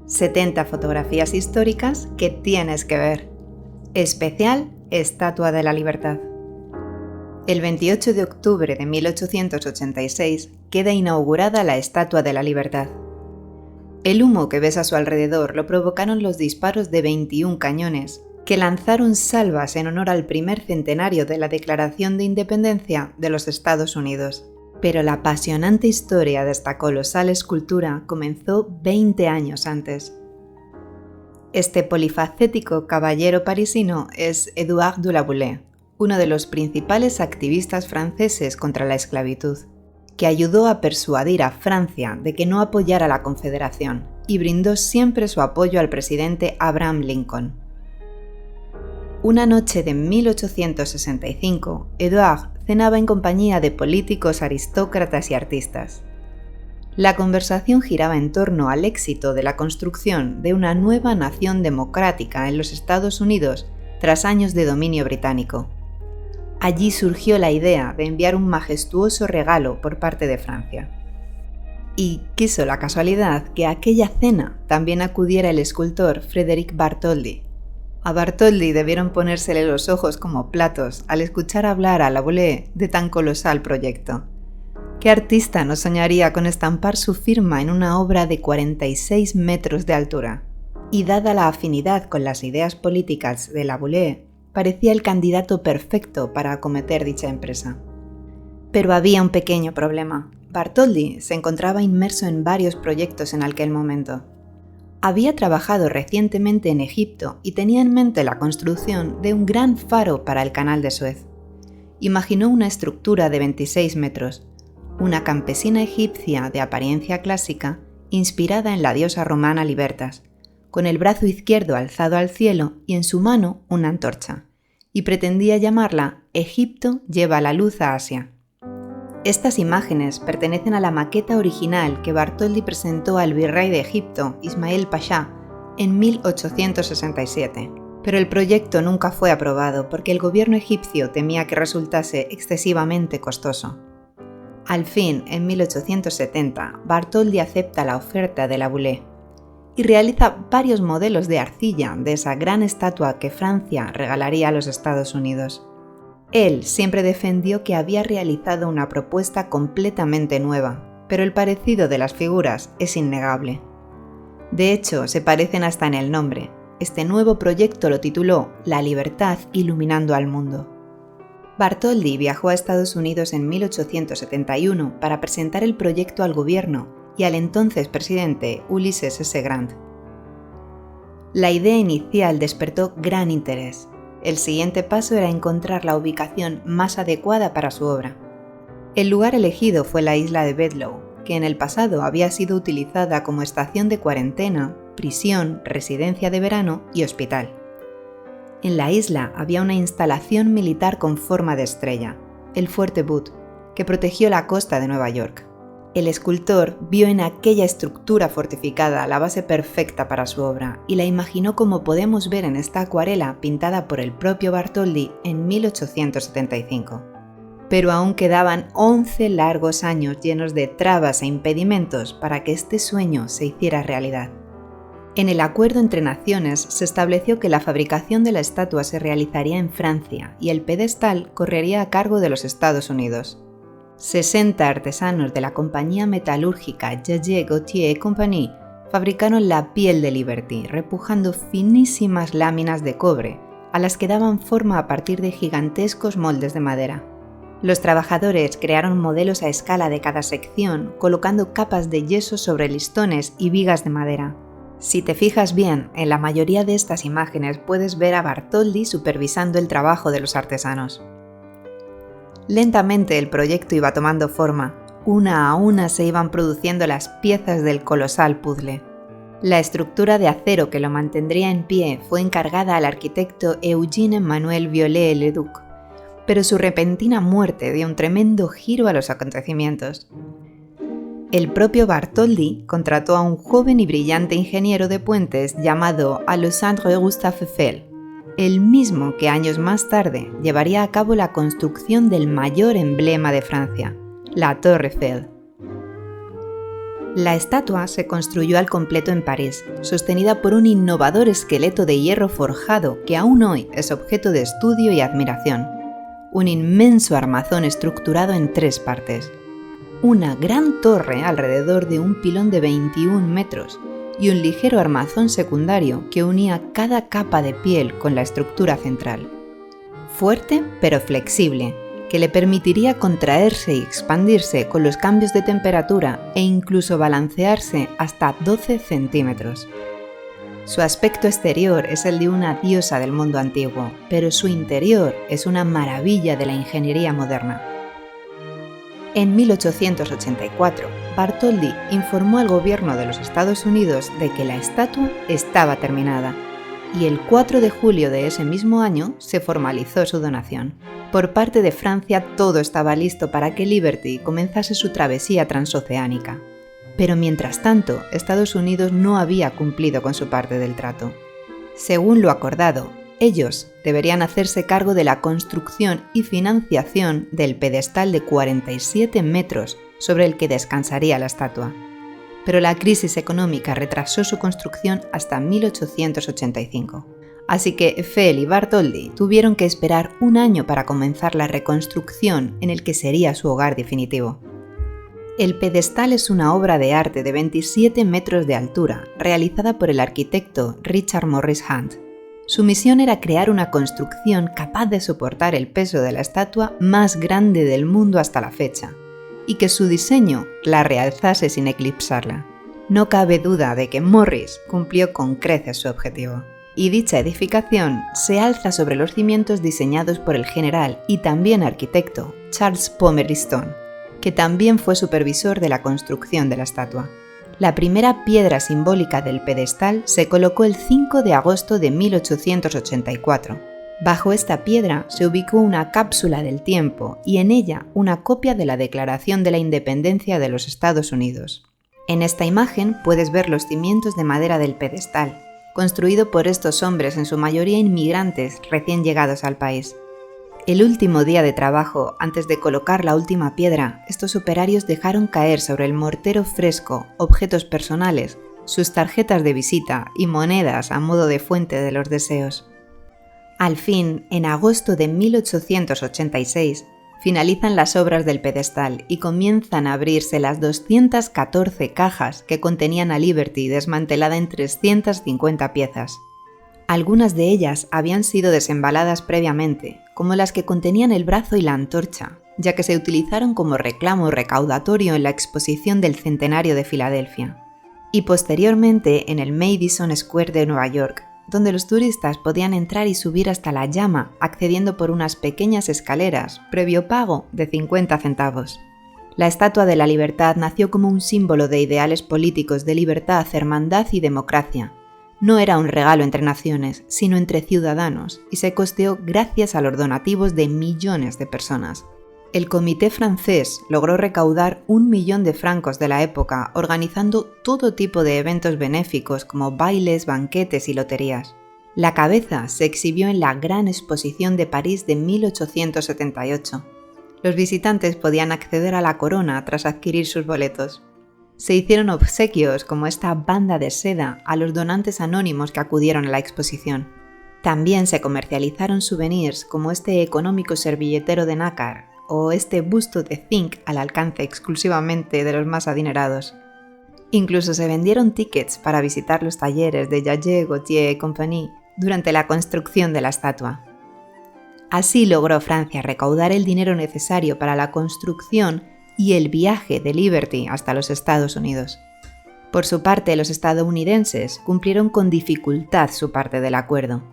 70 fotografías históricas que tienes que ver. Especial Estatua de la Libertad. El 28 de octubre de 1886 queda inaugurada la Estatua de la Libertad. El humo que ves a su alrededor lo provocaron los disparos de 21 cañones, que lanzaron salvas en honor al primer centenario de la Declaración de Independencia de los Estados Unidos. Pero la apasionante historia de esta colosal escultura comenzó 20 años antes. Este polifacético caballero parisino es Édouard de la Boulaye, uno de los principales activistas franceses contra la esclavitud, que ayudó a persuadir a Francia de que no apoyara la Confederación y brindó siempre su apoyo al presidente Abraham Lincoln. Una noche de 1865, Édouard cenaba en compañía de políticos, aristócratas y artistas. La conversación giraba en torno al éxito de la construcción de una nueva nación democrática en los Estados Unidos tras años de dominio británico. Allí surgió la idea de enviar un majestuoso regalo por parte de Francia. Y quiso la casualidad que a aquella cena también acudiera el escultor Frédéric Bartholdi. A Bartholdi debieron ponérsele los ojos como platos al escuchar hablar a la Boulaye de tan colosal proyecto. ¿Qué artista no soñaría con estampar su firma en una obra de 46 metros de altura? Y dada la afinidad con las ideas políticas de la Boulaye, parecía el candidato perfecto para acometer dicha empresa. Pero había un pequeño problema. Bartholdi se encontraba inmerso en varios proyectos en aquel momento. Había trabajado recientemente en Egipto y tenía en mente la construcción de un gran faro para el Canal de Suez. Imaginó una estructura de 26 metros, una campesina egipcia de apariencia clásica, inspirada en la diosa romana Libertas, con el brazo izquierdo alzado al cielo y en su mano una antorcha, y pretendía llamarla Egipto lleva la luz a Asia. Estas imágenes pertenecen a la maqueta original que Bartholdi presentó al virrey de Egipto, Ismael Pasha, en 1867, pero el proyecto nunca fue aprobado porque el gobierno egipcio temía que resultase excesivamente costoso. Al fin, en 1870, Bartholdi acepta la oferta de la Boulaye y realiza varios modelos de arcilla de esa gran estatua que Francia regalaría a los Estados Unidos. Él siempre defendió que había realizado una propuesta completamente nueva, pero el parecido de las figuras es innegable. De hecho, se parecen hasta en el nombre. Este nuevo proyecto lo tituló La libertad iluminando al mundo. Bartholdi viajó a Estados Unidos en 1871 para presentar el proyecto al gobierno y al entonces presidente Ulysses S. Grant. La idea inicial despertó gran interés. El siguiente paso era encontrar la ubicación más adecuada para su obra. El lugar elegido fue la isla de Bedloe, que en el pasado había sido utilizada como estación de cuarentena, prisión, residencia de verano y hospital. En la isla había una instalación militar con forma de estrella, el Fuerte Booth, que protegió la costa de Nueva York. El escultor vio en aquella estructura fortificada la base perfecta para su obra y la imaginó como podemos ver en esta acuarela pintada por el propio Bartholdi en 1875. Pero aún quedaban 11 largos años llenos de trabas e impedimentos para que este sueño se hiciera realidad. En el acuerdo entre naciones se estableció que la fabricación de la estatua se realizaría en Francia y el pedestal correría a cargo de los Estados Unidos. 60 artesanos de la compañía metalúrgica Jaeger Gauthier Company fabricaron la piel de Liberty, repujando finísimas láminas de cobre, a las que daban forma a partir de gigantescos moldes de madera. Los trabajadores crearon modelos a escala de cada sección, colocando capas de yeso sobre listones y vigas de madera. Si te fijas bien, en la mayoría de estas imágenes puedes ver a Bartholdi supervisando el trabajo de los artesanos. Lentamente el proyecto iba tomando forma. Una a una se iban produciendo las piezas del colosal puzzle. La estructura de acero que lo mantendría en pie fue encargada al arquitecto Eugène-Emmanuel Viollet-le-Duc, pero su repentina muerte dio un tremendo giro a los acontecimientos. El propio Bartholdi contrató a un joven y brillante ingeniero de puentes llamado Alexandre Gustave Eiffel, el mismo que años más tarde llevaría a cabo la construcción del mayor emblema de Francia, la Torre Eiffel. La estatua se construyó al completo en París, sostenida por un innovador esqueleto de hierro forjado que aún hoy es objeto de estudio y admiración. Un inmenso armazón estructurado en 3 partes. Una gran torre alrededor de un pilón de 21 metros y un ligero armazón secundario que unía cada capa de piel con la estructura central. Fuerte pero flexible, que le permitiría contraerse y expandirse con los cambios de temperatura e incluso balancearse hasta 12 centímetros. Su aspecto exterior es el de una diosa del mundo antiguo, pero su interior es una maravilla de la ingeniería moderna. En 1884, Bartholdi informó al gobierno de los Estados Unidos de que la estatua estaba terminada, y el 4 de julio de ese mismo año se formalizó su donación. Por parte de Francia todo estaba listo para que Liberty comenzase su travesía transoceánica. Pero mientras tanto, Estados Unidos no había cumplido con su parte del trato. Según lo acordado, ellos deberían hacerse cargo de la construcción y financiación del pedestal de 47 metros sobre el que descansaría la estatua. Pero la crisis económica retrasó su construcción hasta 1885. Así que Eiffel y Bartholdi tuvieron que esperar un año para comenzar la reconstrucción en el que sería su hogar definitivo. El pedestal es una obra de arte de 27 metros de altura, realizada por el arquitecto Richard Morris Hunt. Su misión era crear una construcción capaz de soportar el peso de la estatua más grande del mundo hasta la fecha, y que su diseño la realzase sin eclipsarla. No cabe duda de que Morris cumplió con creces su objetivo, y dicha edificación se alza sobre los cimientos diseñados por el general y también arquitecto Charles Palmerston, que también fue supervisor de la construcción de la estatua. La primera piedra simbólica del pedestal se colocó el 5 de agosto de 1884. Bajo esta piedra se ubicó una cápsula del tiempo y en ella una copia de la Declaración de la Independencia de los Estados Unidos. En esta imagen puedes ver los cimientos de madera del pedestal, construido por estos hombres, en su mayoría inmigrantes recién llegados al país. El último día de trabajo, antes de colocar la última piedra, estos operarios dejaron caer sobre el mortero fresco objetos personales, sus tarjetas de visita y monedas a modo de fuente de los deseos. Al fin, en agosto de 1886, finalizan las obras del pedestal y comienzan a abrirse las 214 cajas que contenían a Liberty desmantelada en 350 piezas. Algunas de ellas habían sido desembaladas previamente, como las que contenían el brazo y la antorcha, ya que se utilizaron como reclamo recaudatorio en la exposición del centenario de Filadelfia, y posteriormente en el Madison Square de Nueva York, donde los turistas podían entrar y subir hasta la llama accediendo por unas pequeñas escaleras, previo pago de 50 centavos. La Estatua de la Libertad nació como un símbolo de ideales políticos de libertad, hermandad y democracia. No era un regalo entre naciones, sino entre ciudadanos, y se costeó gracias a los donativos de millones de personas. El comité francés logró recaudar 1 millón de francos de la época organizando todo tipo de eventos benéficos como bailes, banquetes y loterías. La cabeza se exhibió en la Gran Exposición de París de 1878. Los visitantes podían acceder a la corona tras adquirir sus boletos. Se hicieron obsequios como esta banda de seda a los donantes anónimos que acudieron a la exposición. También se comercializaron souvenirs como este económico servilletero de nácar o este busto de zinc al alcance exclusivamente de los más adinerados. Incluso se vendieron tickets para visitar los talleres de Jaget, Gautier y Compagnie durante la construcción de la estatua. Así logró Francia recaudar el dinero necesario para la construcción y el viaje de Liberty hasta los Estados Unidos. Por su parte, los estadounidenses cumplieron con dificultad su parte del acuerdo.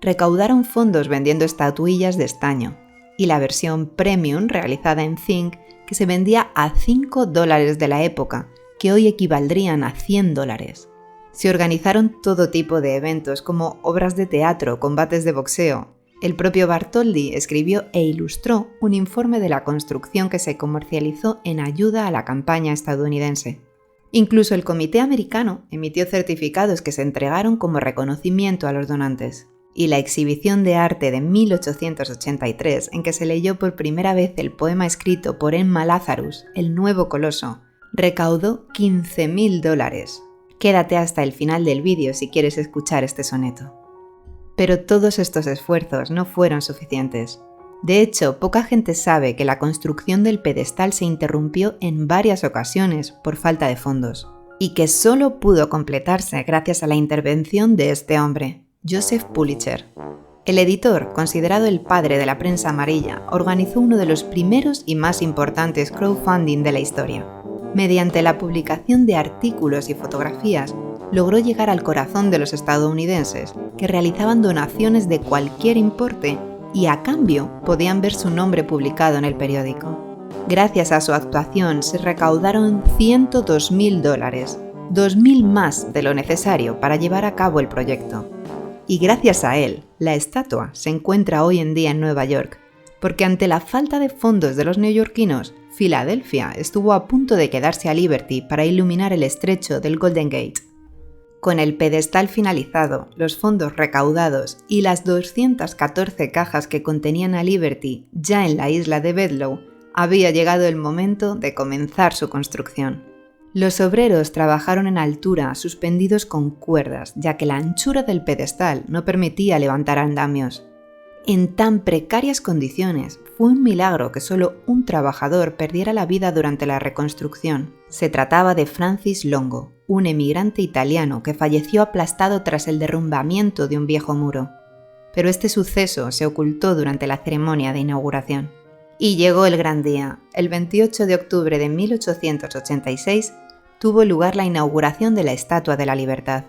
Recaudaron fondos vendiendo estatuillas de estaño, y la versión premium realizada en zinc que se vendía a $5 de la época, que hoy equivaldrían a $100. Se organizaron todo tipo de eventos como obras de teatro, combates de boxeo. El propio Bartholdi escribió e ilustró un informe de la construcción que se comercializó en ayuda a la campaña estadounidense. Incluso el comité americano emitió certificados que se entregaron como reconocimiento a los donantes. Y la exhibición de arte de 1883, en que se leyó por primera vez el poema escrito por Emma Lazarus, El nuevo coloso, recaudó $15.000. Quédate hasta el final del vídeo si quieres escuchar este soneto. Pero todos estos esfuerzos no fueron suficientes. De hecho, poca gente sabe que la construcción del pedestal se interrumpió en varias ocasiones por falta de fondos, y que solo pudo completarse gracias a la intervención de este hombre, Joseph Pulitzer. El editor, considerado el padre de la prensa amarilla, organizó uno de los primeros y más importantes crowdfunding de la historia. Mediante la publicación de artículos y fotografías, logró llegar al corazón de los estadounidenses, que realizaban donaciones de cualquier importe y a cambio podían ver su nombre publicado en el periódico. Gracias a su actuación se recaudaron $102.000, $2.000 más de lo necesario para llevar a cabo el proyecto. Y gracias a él, la estatua se encuentra hoy en día en Nueva York, porque ante la falta de fondos de los neoyorquinos, Filadelfia estuvo a punto de quedarse a Liberty para iluminar el estrecho del Golden Gate. Con el pedestal finalizado, los fondos recaudados y las 214 cajas que contenían a Liberty ya en la isla de Bedloe, había llegado el momento de comenzar su construcción. Los obreros trabajaron en altura, suspendidos con cuerdas, ya que la anchura del pedestal no permitía levantar andamios. En tan precarias condiciones, fue un milagro que solo un trabajador perdiera la vida durante la reconstrucción. Se trataba de Francis Longo, un emigrante italiano que falleció aplastado tras el derrumbamiento de un viejo muro. Pero este suceso se ocultó durante la ceremonia de inauguración. Y llegó el gran día. El 28 de octubre de 1886 tuvo lugar la inauguración de la Estatua de la Libertad,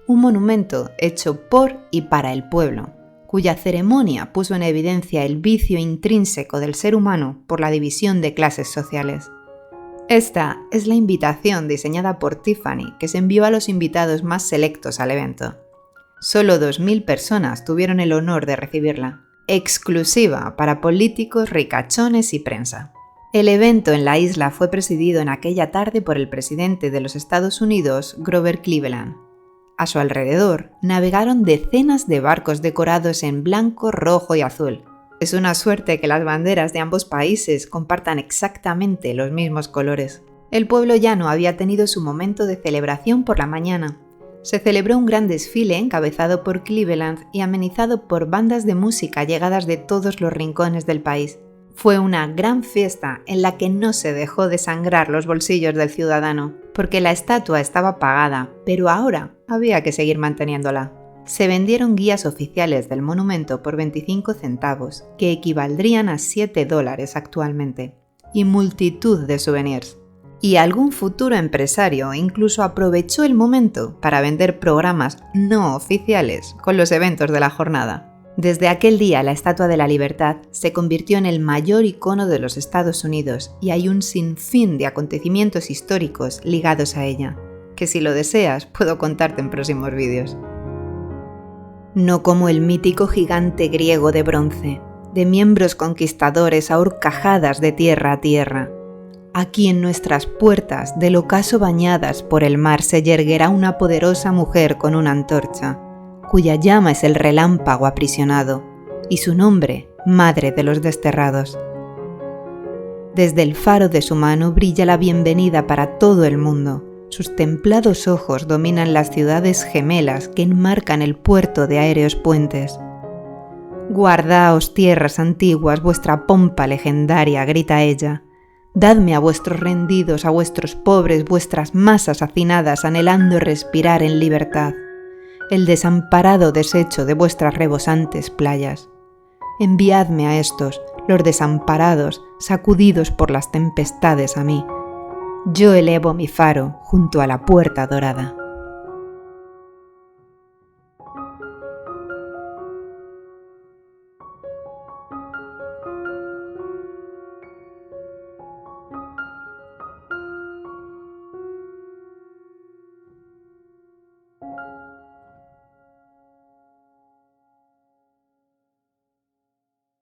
un monumento hecho por y para el pueblo, cuya ceremonia puso en evidencia el vicio intrínseco del ser humano por la división de clases sociales. Esta es la invitación diseñada por Tiffany que se envió a los invitados más selectos al evento. Solo 2.000 personas tuvieron el honor de recibirla, exclusiva para políticos, ricachones y prensa. El evento en la isla fue presidido en aquella tarde por el presidente de los Estados Unidos, Grover Cleveland. A su alrededor navegaron decenas de barcos decorados en blanco, rojo y azul. Es una suerte que las banderas de ambos países compartan exactamente los mismos colores. El pueblo llano había tenido su momento de celebración por la mañana. Se celebró un gran desfile encabezado por Cleveland y amenizado por bandas de música llegadas de todos los rincones del país. Fue una gran fiesta en la que no se dejó de sangrar los bolsillos del ciudadano, porque la estatua estaba pagada, pero ahora había que seguir manteniéndola. Se vendieron guías oficiales del monumento por 25 centavos, que equivaldrían a $7 actualmente, y multitud de souvenirs. Y algún futuro empresario incluso aprovechó el momento para vender programas no oficiales con los eventos de la jornada. Desde aquel día, la Estatua de la Libertad se convirtió en el mayor icono de los Estados Unidos y hay un sinfín de acontecimientos históricos ligados a ella, que si lo deseas puedo contarte en próximos vídeos. No como el mítico gigante griego de bronce, de miembros conquistadores a horcajadas de tierra a tierra. Aquí en nuestras puertas, del ocaso bañadas por el mar, se yerguerá una poderosa mujer con una antorcha, cuya llama es el relámpago aprisionado, y su nombre, Madre de los Desterrados. Desde el faro de su mano brilla la bienvenida para todo el mundo. Sus templados ojos dominan las ciudades gemelas que enmarcan el puerto de aéreos puentes. Guardaos, tierras antiguas, vuestra pompa legendaria, grita ella. Dadme a vuestros rendidos, a vuestros pobres, vuestras masas hacinadas anhelando respirar en libertad, el desamparado desecho de vuestras rebosantes playas. Enviadme a estos, los desamparados, sacudidos por las tempestades a mí. Yo elevo mi faro junto a la puerta dorada.